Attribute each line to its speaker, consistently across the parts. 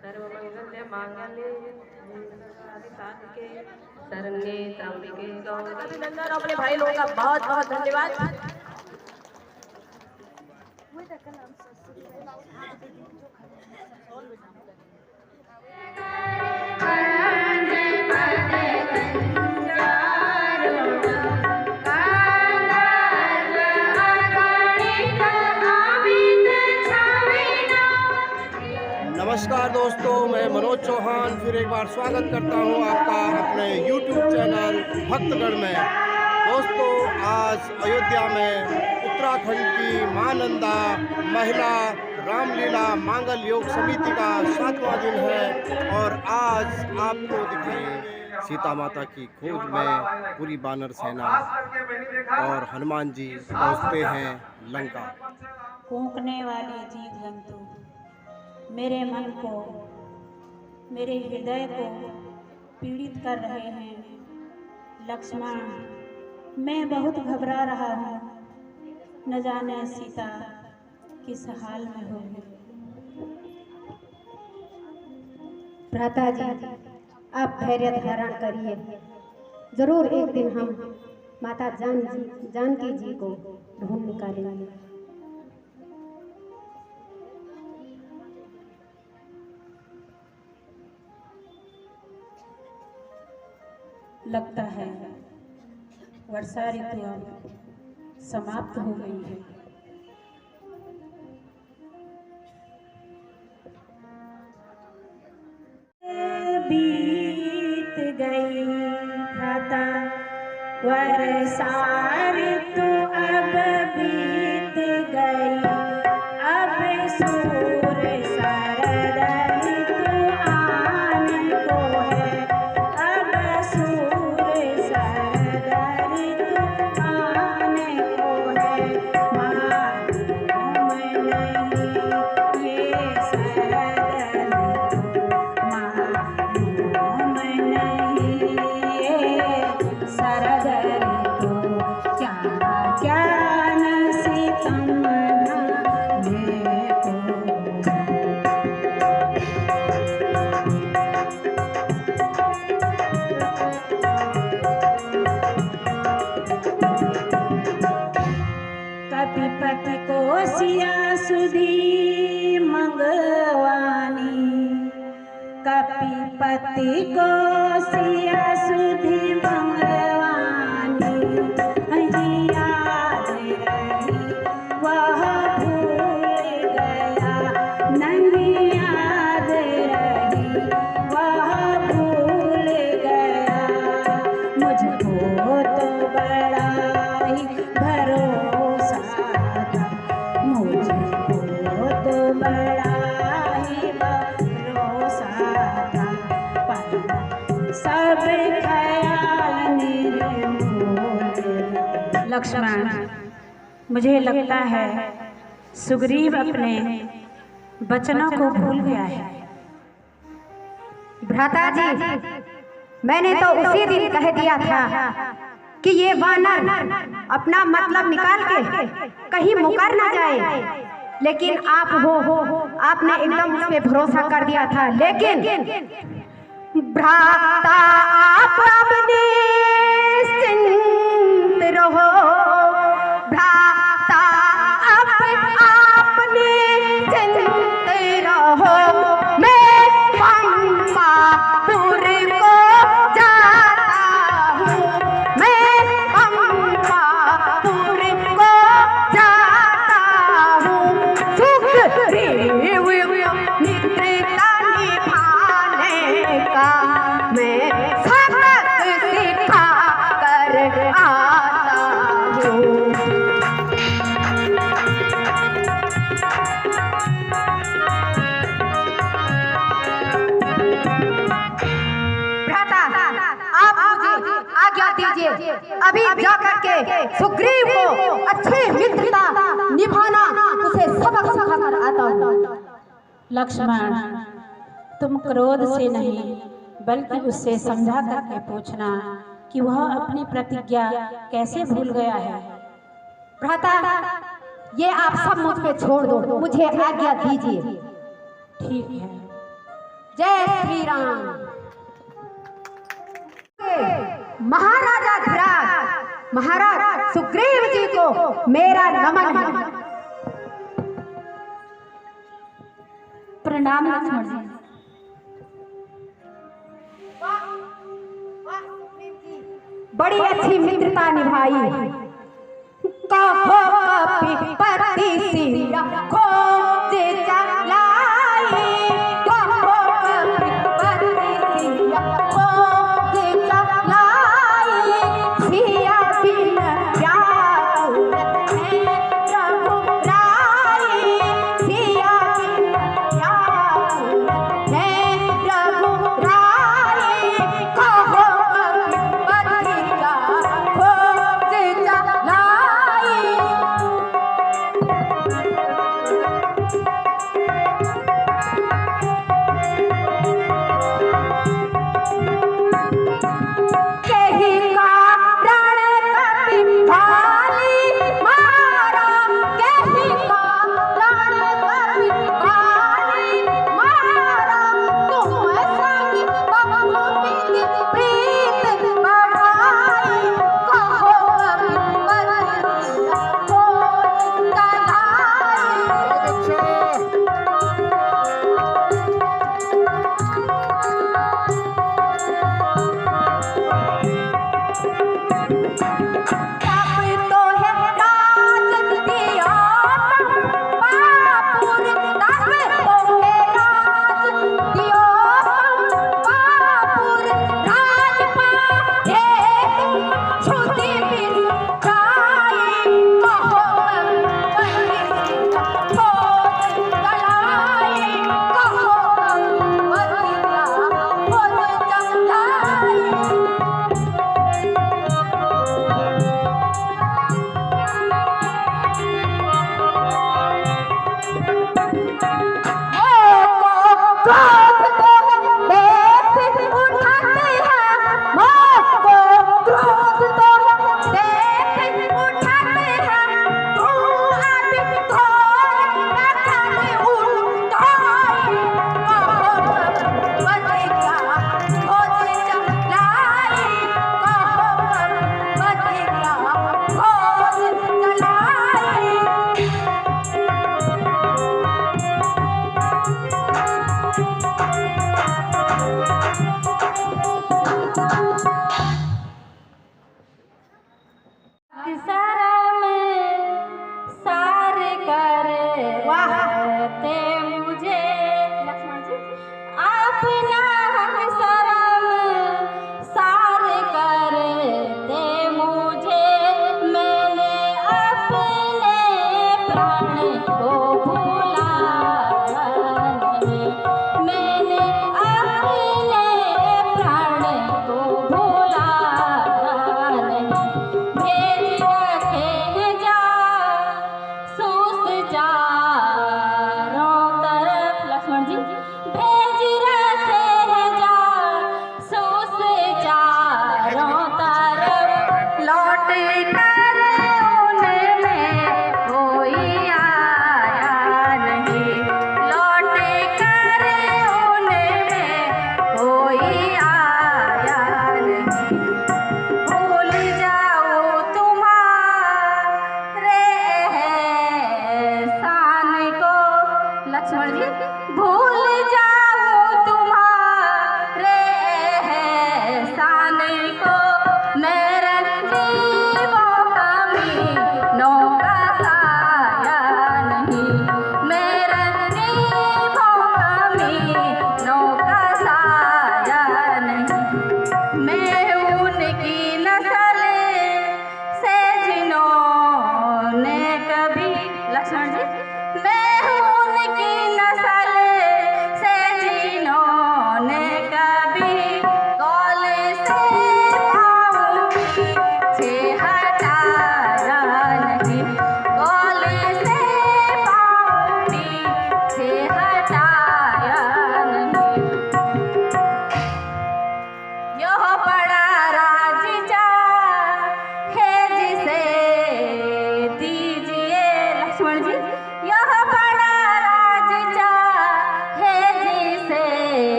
Speaker 1: सर्वमंगल्य मांगल्ये शरण्ये त्र्यंबके गौरी नंदन। अपने भाई लोगों का बहुत बहुत धन्यवाद।
Speaker 2: नमस्कार दोस्तों, मैं मनोज चौहान फिर एक बार स्वागत करता हूं आपका अपने YouTube चैनल भक्तगढ़ में। दोस्तों, आज अयोध्या में उत्तराखंड की मां नंदा महिला रामलीला मांगल योग समिति का 7वां दिन है और आज आपको दिखाएंगे सीता माता की खोज में पूरी बानर सेना और हनुमान जी पहुंचते हैं लंका।
Speaker 3: कूकने वाले जीव जंतु मेरे मन को, मेरे हृदय को पीड़ित कर रहे हैं। लक्ष्मण, मैं बहुत घबरा रहा हूँ, न जाने सीता किस हाल में होगी।
Speaker 4: भ्राता जी, आप धैर्य धारण करिए। जरूर एक दिन हम माता जानकी जी को ढूंढ निकालेंगे।
Speaker 3: लगता है वर्षा ऋतु अब समाप्त हो गई है। बीत गई भ्राता वर्षा ऋतु अब बीत गई, अब सूर शरद ऋतु आने को है, अब सूर शरद ऋतु आने को है। मालूम नहीं ये शरद ऋतु, मालूम नहीं ये शरद ऋतु क्या क्या सितम ढाने को। कभी पति को सिया सुधी मंगवानी, कभी पति को सिया सुधी मंगवानी। नहीं याद रही वह भूल गया, नहीं याद रही वह भूल गया। मुझको तो बड़ा ही भरोसा था, मुझको तो बड़ा ही भरोसा था, पर सब ख्याल निर्मूल। लक्ष्मण, मुझे लगता है सुग्रीव अपने वचनों को भूल गया है।
Speaker 4: भ्राता जी, मैंने तो उसी दिन कह दिया था कि ये वानर अपना मतलब निकाल के कहीं मुकर ना जाए, लेकिन आप आपने एकदम उस पे भरोसा कर दिया था। लेकिन भ्राता, आप अब निश्चिंत रहो। भ्राता, अब आप निश्चिंत रहो। मैं पंपापुर को जाता हूँ, मैं पंपापुर को जाता हूँ। सुग्रीव मित्रता निभाने का मैं सबक सिखा कर आता हूँ। भ्राता, आप मुझे आज्ञा दीजिए, अभी जाकर के सुग्रीव को अच्छी मित्रता निभाना, उसे सबक सिखा कर आता हूँ।
Speaker 3: लक्ष्मण, तुम क्रोध से नहीं बल्कि उससे समझा करके पूछना कि वह अपनी प्रतिज्ञा कैसे भूल गया है।
Speaker 4: भ्राता, ये आप सब मुझ पे छोड़ दो, मुझे आज्ञा दीजिए।
Speaker 3: ठीक है।
Speaker 4: जय श्री राम। महाराजा धीराज महाराज सुग्रीव जी को मेरा नमन है।
Speaker 3: प्रणाम लक्ष्मण जी।
Speaker 4: बड़ी अच्छी मित्रता निभाई। कहो पति सिया खोज चलाई, कहो पति सिया खोज चलाई, सिया बिन व्याकुल है रघुराई, सिया बिन व्याकुल है रघुराई, कहो पति सिया खोज चलाई।
Speaker 3: लक्ष्मण जी, मैं हूँ उनकी नस्ल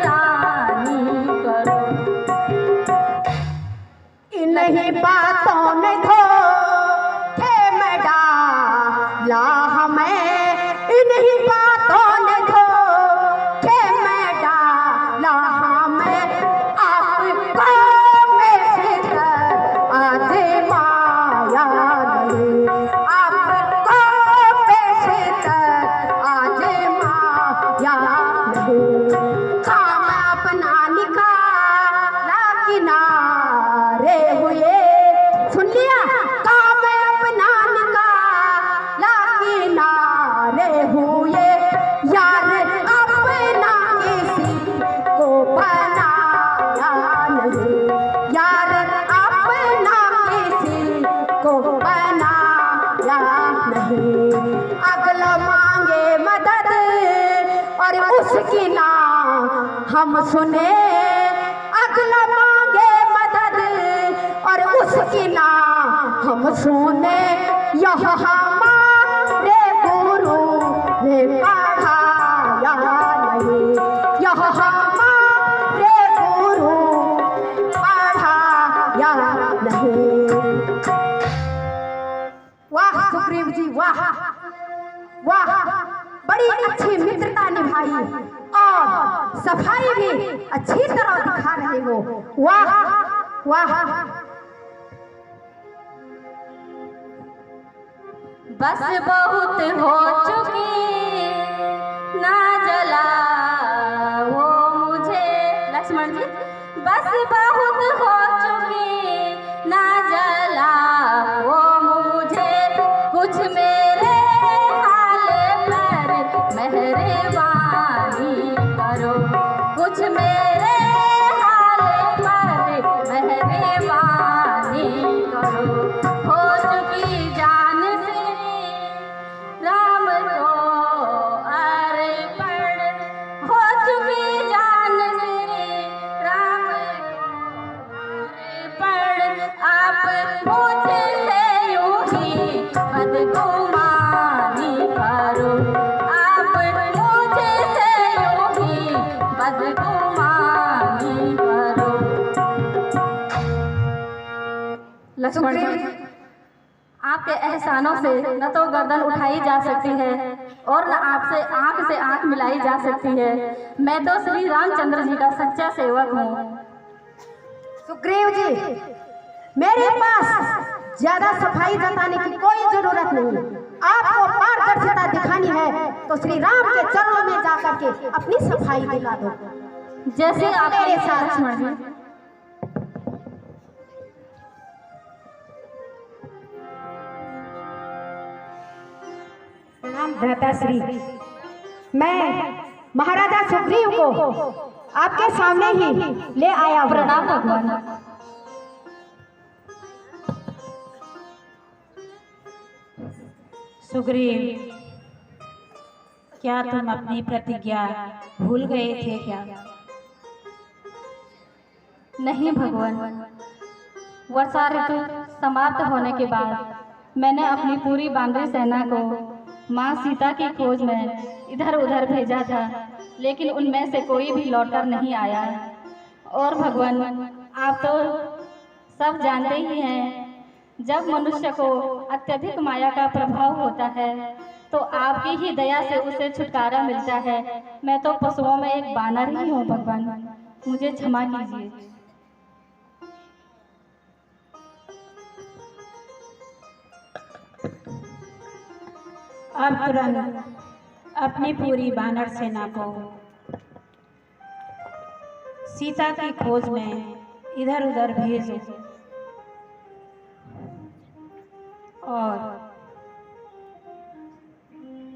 Speaker 1: रानी करो।
Speaker 4: इन्हीं बातों ने धोखे में डाला हमें, इन्हीं बातों ने धोखे में डाला हमें। आपको कैसे आज माया नहीं, आपको कैसे आज माया नहीं। काम अपना निकाला किनारे हुए, सुन लिया, काम अपना निकाला किनारे हुए। यार अपना किसी को बनाया नहीं, यार अपना किसी को बनाया नहीं। अगला मांगे मदद और उसकी ना हम सुने, अगला मांगे मदद और उसकी ना हम सुने। यह हमारे गुरु ने पढ़ाया नहीं, यह हमारे गुरु पढ़ाया नहीं। वाह सुग्रीव जी, वाह वाह, बड़ी अच्छी मित्रता निभाई और सफाई भी अच्छी तरह दिखा रहे हो। वाह वाह।
Speaker 1: बस बहुत हो चुकी ना जला वो मुझे, लक्ष्मण जी, बस बहुत हो चुकी ना जला वो मुझे। कुछ मेरे हाल पर मेहरबानी करो, कुछ मेरे हाल पर मेहरबानी करो। हो चुकी जान श्री राम को अर्पण, हो चुकी जान श्री राम को अर्पण। आप मुझसे यूं ही बदगुमानी करो, आप मुझसे यूं ही बदगुमानी करो। लक्ष्मण जी, आपके एहसानों से न तो गर्दन उठाई जा सकती है और न आपसे आंख से आंख मिलाई जा सकती है। मैं तो श्री रामचंद्र जी का सच्चा सेवक हूँ।
Speaker 4: सुग्रीव जी, मेरे पास ज्यादा सफाई जताने की कोई जरूरत नहीं। आपको पारदर्शिता दिखानी है तो श्री राम के चरणों में जाकर के अपनी सफाई दिखा दो।
Speaker 1: जैसे आप
Speaker 4: मेरे साथ
Speaker 1: लक्ष्मण जी।
Speaker 4: प्रणाम भ्राताश्री, मैं महाराजा सुग्रीव को आपके सामने ही ले आया हूं।
Speaker 1: प्रणाम भगवान।
Speaker 3: सुग्रीव, क्या तुम अपनी प्रतिज्ञा भूल गए थे क्या?
Speaker 1: नहीं भगवान, वर्षा ऋतु समाप्त होने के बाद मैंने अपनी पूरी वानरी सेना को माँ सीता की खोज में इधर उधर भेजा था, लेकिन उनमें से कोई भी लौटकर नहीं आया। और भगवान, आप तो सब जानते ही हैं, जब मनुष्य को अत्यधिक माया का प्रभाव होता है तो आपकी ही दया से उसे छुटकारा मिलता है। मैं तो पशुओं में एक बानर ही हूँ भगवान, मुझे क्षमा कीजिए।
Speaker 3: अब तुरंत अपनी पूरी वानर सेना को सीता की खोज में इधर उधर भेजो और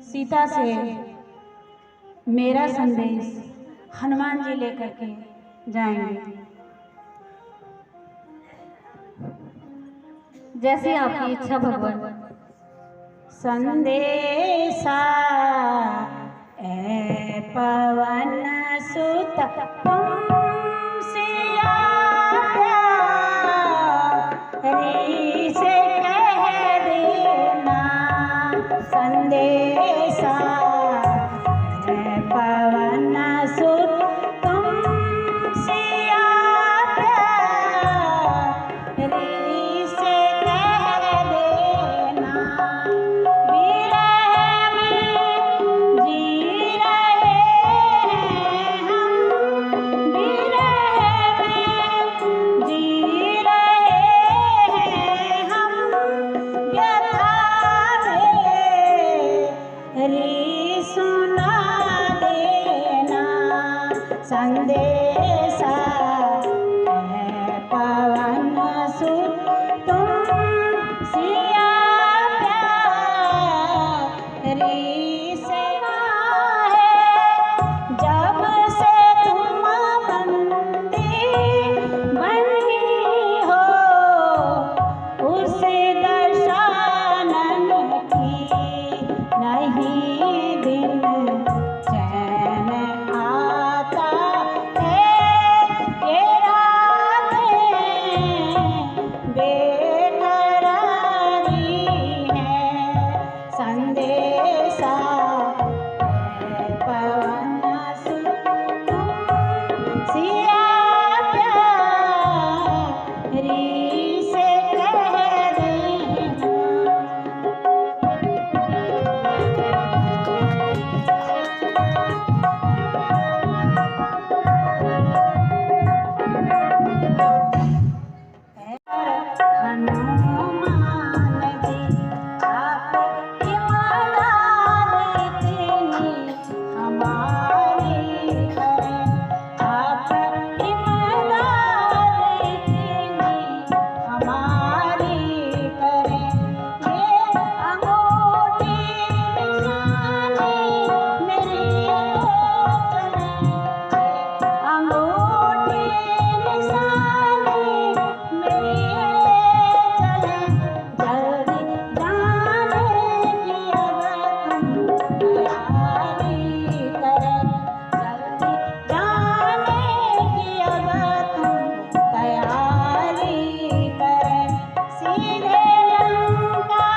Speaker 3: सीता से मेरा संदेश हनुमान जी लेकर के जाएंगे।
Speaker 1: जैसी आपकी इच्छा भगवान।
Speaker 3: संदेशा ए पवन सुत तुमसे आया, हरि से कह देना। संदेशा ए पवन सुत तुम संदेशा है पवन सुत तुम सिया प्यारी से है। जब से तुम बंदी बनी हो उस दर्शन की नहीं दिन चैन आता है। ये रातें बेकरारी है संदेशा है पवन सुत तुम सिया प्यारी से कह देना। हनुमान जी आप ईमानदार इतनी हमारी करें। आप ईमानदार इतनी हमारी करें। ये अंगूठी निशानी मेरी अंगूठी निशानी मेरी चले। जल्दी जाने की अब तुम तैयारी करें। जल्दी जाने की अब तुम तैयारी करें। सीधे लंका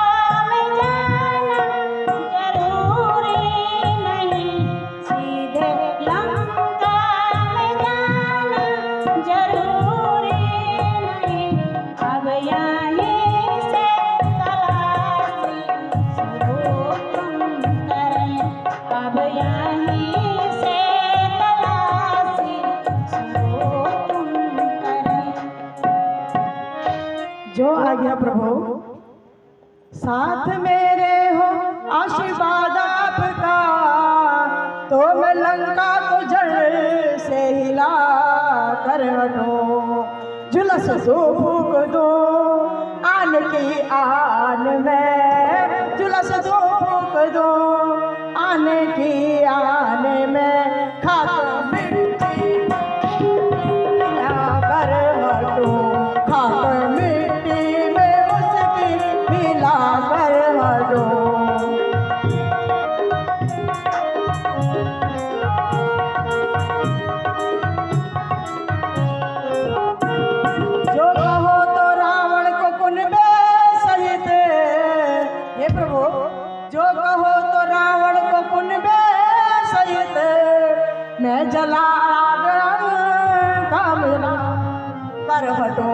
Speaker 3: में जाना जरूरी नहीं। सीधे लंका में जाना जरूरी नहीं। अब यहीं से तलाशी शुरू तुम करें। अब यहीं से तलाशी शुरू तुम करें।
Speaker 5: जो आज्ञा प्रभु साथ मेरे हो आशीर्वाद आपका, तो मैं लंका को जड़ से हिला कर हटूं। झुलस दो फूक दो आन की आन में। झुलस दो फूक दो आन की आन में। खाक मिट्टी मिला कर हटूं। खाक मिट्टी में उसकी मिला कर हटूं। जो कहो तो रावण को कुनबे सहित, हे प्रभु जो कहो तो रावण को कुनबे सहित मैं जला आग का मिला कर हटो।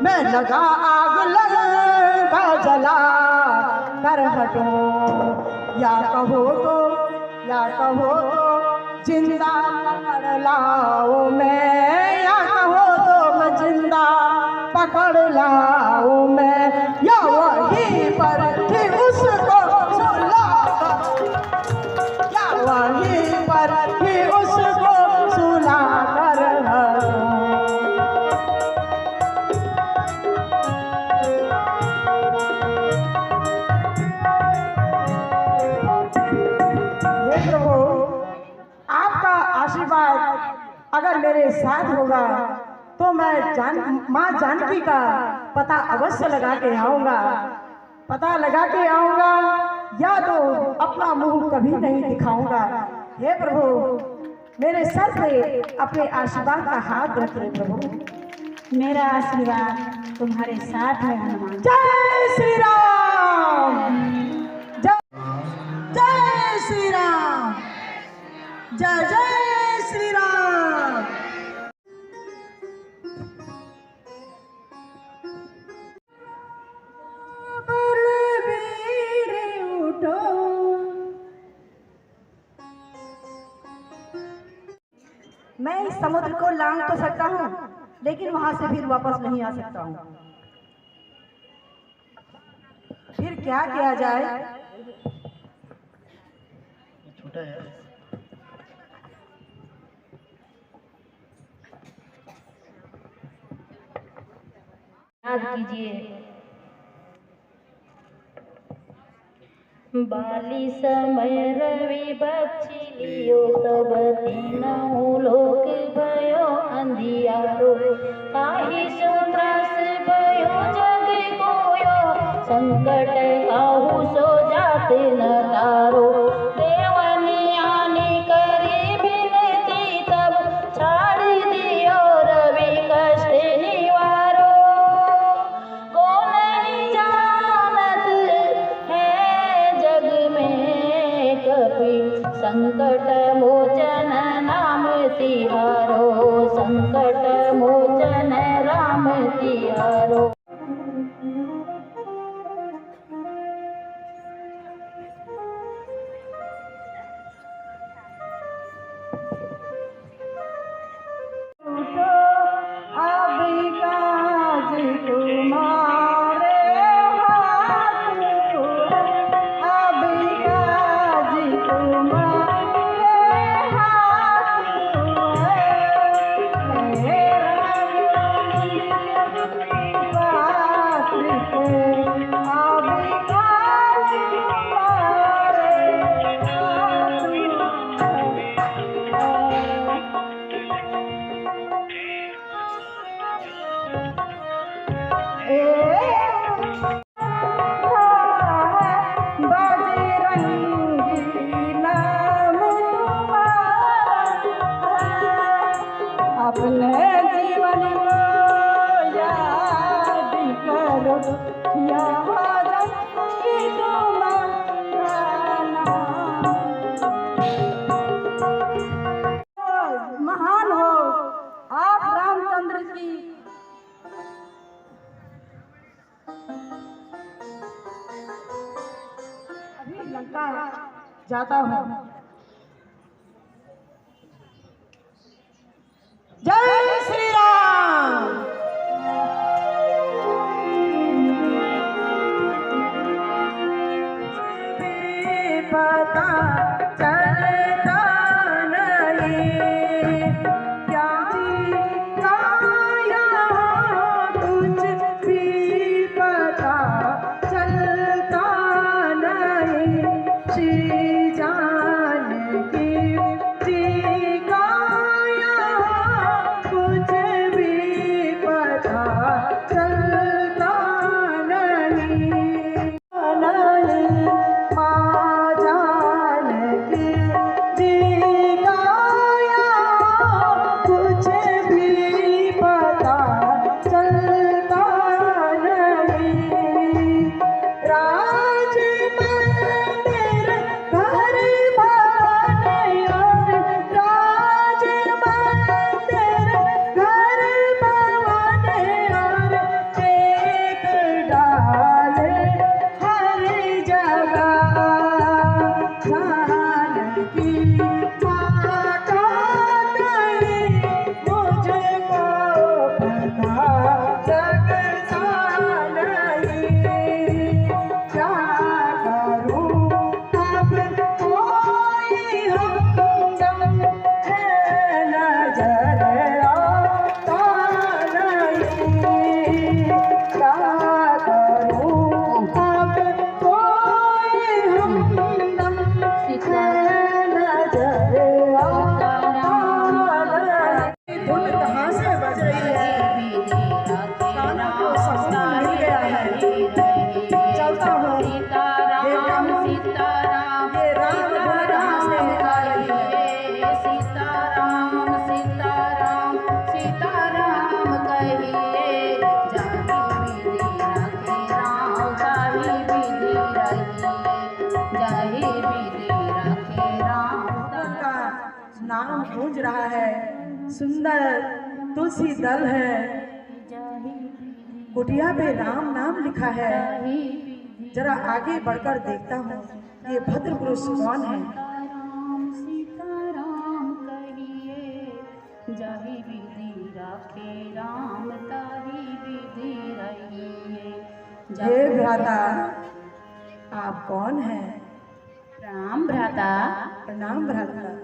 Speaker 5: मैं लगा आग लगा जला कर हटो। या कहो तो जिंदा पकड़ लाओ मैं। या कहो तो मैं जिंदा पकड़ लाओ मैं। या वहीं पर ही उसको सुला या वहीं पर ही उसको सुला कर हटो। हे प्रभु आपका आशीर्वाद अगर मेरे साथ होगा तो मैं माँ जानकी का पता अवश्य लगा के आऊँगा। पता लगा के आऊँगा या तो अपना मुंह कभी नहीं दिखाऊंगा। हे प्रभु मेरे सर पे अपने आशीर्वाद का हाथ रखिए प्रभु।
Speaker 3: मेरा आशीर्वाद तुम्हारे साथ है हनुमान।
Speaker 5: जय श्री राम। जय श्री राम। जय श्री राम। बलबीर उठो।
Speaker 4: मैं इस समुद्र को लांघ तो सकता हूँ लेकिन वहां से फिर वापस नहीं आ सकता हूँ। फिर क्या किया जाए?
Speaker 1: याद कीजिए। बाली समय रवि बक्षी लियो तब तीनों लोक भयो अंधियारो। काही सो त्रास भयो जग कोयो, संकट काहू सो जात न तारो। देवनी आनी करी बिनती तब छाड़ दियो रवि कष्ट निवारो। को नहीं जानत है जग में कपि, संकट मोचन नाम तिहारो। संकट मोचन राम तिहारो।
Speaker 5: अपने जीवन को याद करो, यहाँ की महान हो आप रामचंद्र जी। अभी लंका जाता हूँ। जय श्री राम। पता चलता नहीं क्या काया, कुछ भी पता चलता नहीं। श्री जानकी जी काया, कुछ भी पता चलता नहीं। माँ जानकी जी काया, कुछ भी पता चलता नहीं। राज मंदिर घर बने और राज मंदिर घर बने और टेक डाले हर जगह। जानकी माता कहीं मुझको पता लगता नहीं। क्या करूं अब कोई हमदम है नजर आता नहीं। क्या करूं अब कोई हमदम है नजर आता नहीं। धुन कहाँ से बज रही है? कान को सुकून मिल गया है। चलता हूँ, देखता हूँ ये राम धुन कहाँ से आ रही है।
Speaker 1: सीताराम सीताराम सीताराम कहिए, जाहि विधि रखे राम ताहि विधि रहिए। जाहि विधि रखे राम
Speaker 5: उनका नाम गूंज रहा है। सुंदर तुलसी दल है, कुटिया पे राम नाम लिखा है। जरा आगे बढ़कर देखता हूँ ये भद्र पुरुष कौन है।
Speaker 1: सीताराम कहिए, जाहि विधि रखे राम ताहि विधि रहिए।
Speaker 5: हे भ्राता, आप कौन हैं?
Speaker 1: प्रणाम भ्राता।
Speaker 5: प्रणाम भ्राता।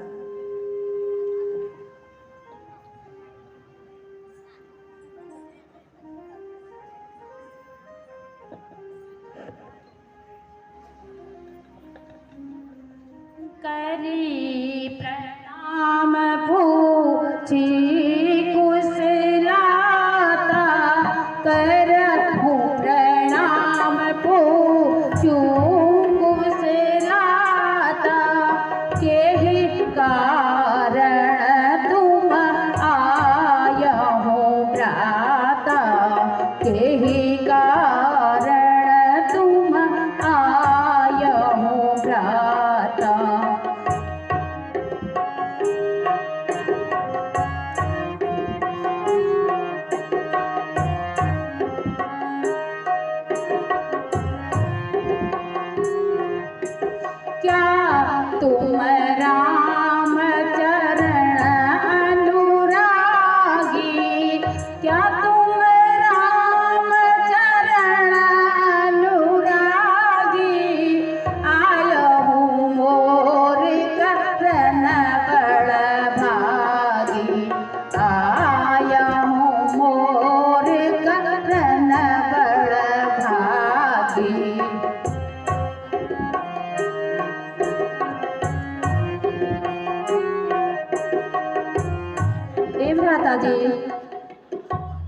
Speaker 1: हे भ्राता जी,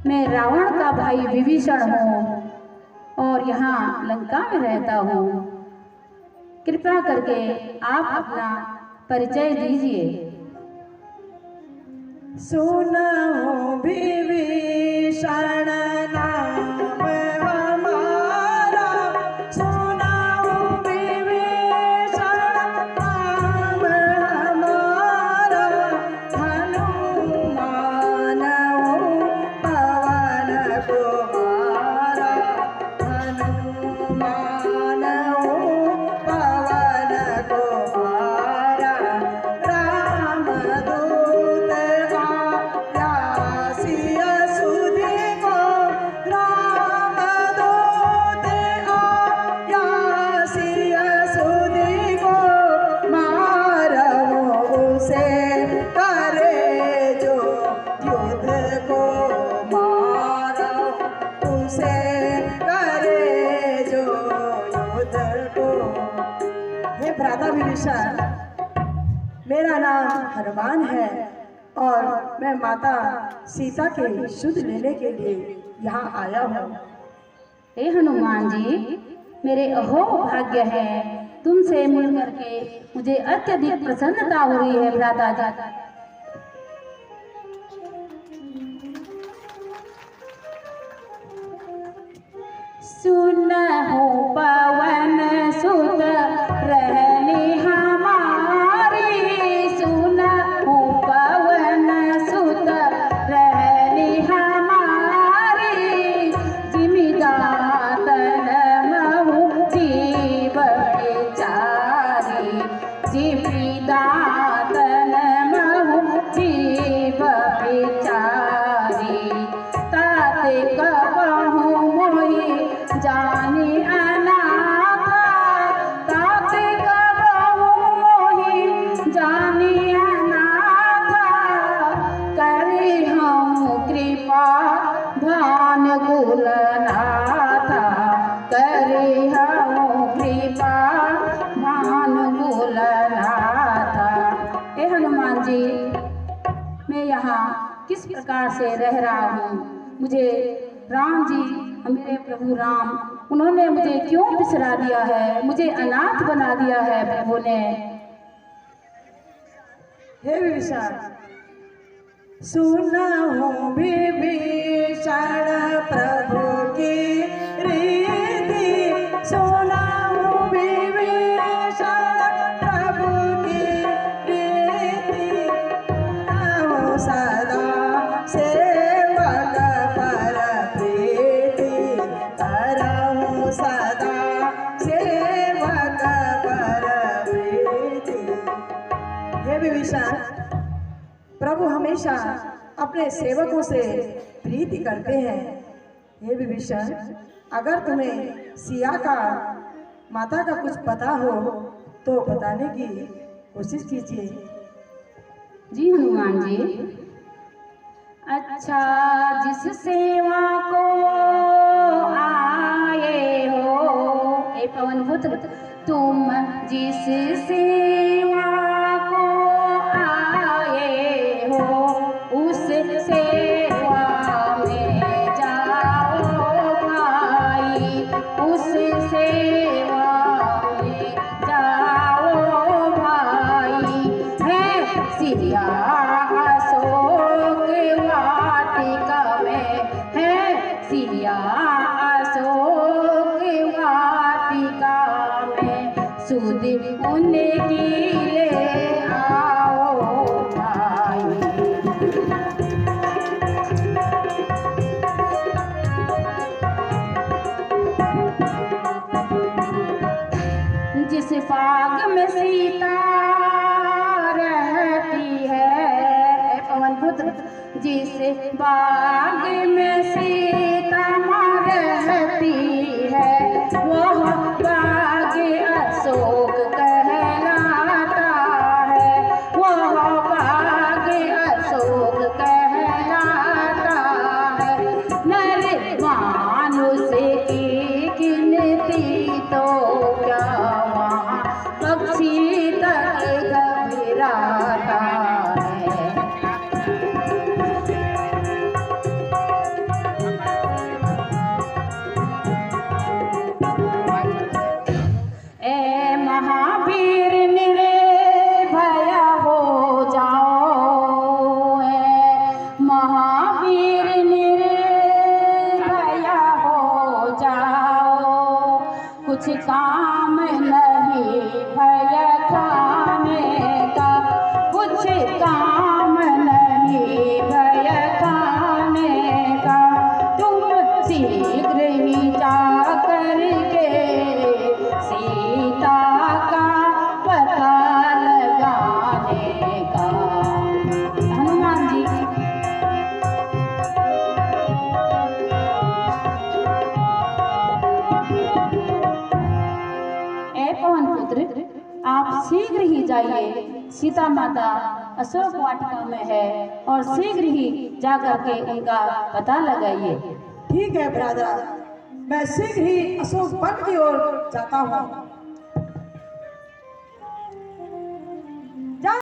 Speaker 1: मैं रावण का भाई विभीषण हूँ और यहाँ लंका में रहता हूँ। कृपया करके आप अपना परिचय दीजिए।
Speaker 5: सुनो विभीषण नाम हमारा, सुनो विभीषण नाम हमारा, हनुमान पवन कुमारा, हनुमान पवन कुमारा, रामदूत आया सिया सुधि को, रामदूत आया सिया सुधि को, मारो उसे करे जो युद्ध को, मारो उसे करे जो युद्ध को। हे भ्राता विभीषण, मेरा नाम हनुमान है और मैं माता सीता के शुद्ध लेने के लिए यहाँ आया हूँ।
Speaker 1: हे हनुमान जी, मेरे अहो भाग्य है, तुमसे मिल करके मुझे अत्यधिक प्रसन्नता हो रही है भ्राता जी। सुनहु पवन सुत रहनी हमारी, सुनहु पवन सुत रहनी हमारी, जिमिदातन महु जीव बेचारी, जिमिदातन महु जीव बेचारी, ताते कबहु मोहि जानी अनाथा, ताते कबहु मोहि जानी अनाथा, करी हम कृपा भान गुलनाथा, करी हम कृपा भान गुलनाथा। हे हनुमान जी, मैं यहाँ किस प्रकार से रह रहा हूँ, मुझे राम जी, मेरे प्रभु राम, उन्होंने मुझे क्यों बिसरा दिया है, मुझे अनाथ बना दिया है प्रभु ने।
Speaker 5: हे विभीषण, सुनो विभीषण प्रभु की रीति, सुनो विभीषण प्रभु की रीति, सुनो सदा सेवक पर प्रीति, करहु सदा सेवक पर प्रीति। हे विभीषण, प्रभु हमेशा अपने सेवकों से प्रीति करते हैं। हे विभीषण, अगर तुम्हें सिया का माता का कुछ पता हो तो बताने की कोशिश कीजिए।
Speaker 1: जी हनुमान जी, अच्छा, जिस सेवा को आए हो, हे पवन पुत्र, तुम जिस सेवा को आए हो, उस सेवा में जाओ भाई, उस सेवा में जाओ भाई, है सिया अशोक वाटिका में, है सिया अशोक वाटिका में, सुध उनकी ले आओ भाई। जिस बाग में सीता रहती है, पवन पुत्र, जिस बाग में सीता रहती है, वह बाग अशोक कहलाता है, वह बाग अशोक कहलाता है। नर मानुष की गिनती तो क्या वहाँ पक्षी तक घबराता है।
Speaker 3: महावीर निर्भय हो जाओ, कुछ काम नहीं भय खाने का, कुछ काम नहीं भय खाने का। तुम शीघ्र ही जा करके सीता का पता लगाने का। हनुमान जी ए पवन पुत्र, आप शीघ्र ही जाइए, सीता माता अशोक वाटिका में है और शीघ्र ही जाकर के उनका पता लगाइए।
Speaker 5: ठीक है ब्रदर, मैं शीघ्र ही अशोक वन की ओर जाता हूँ।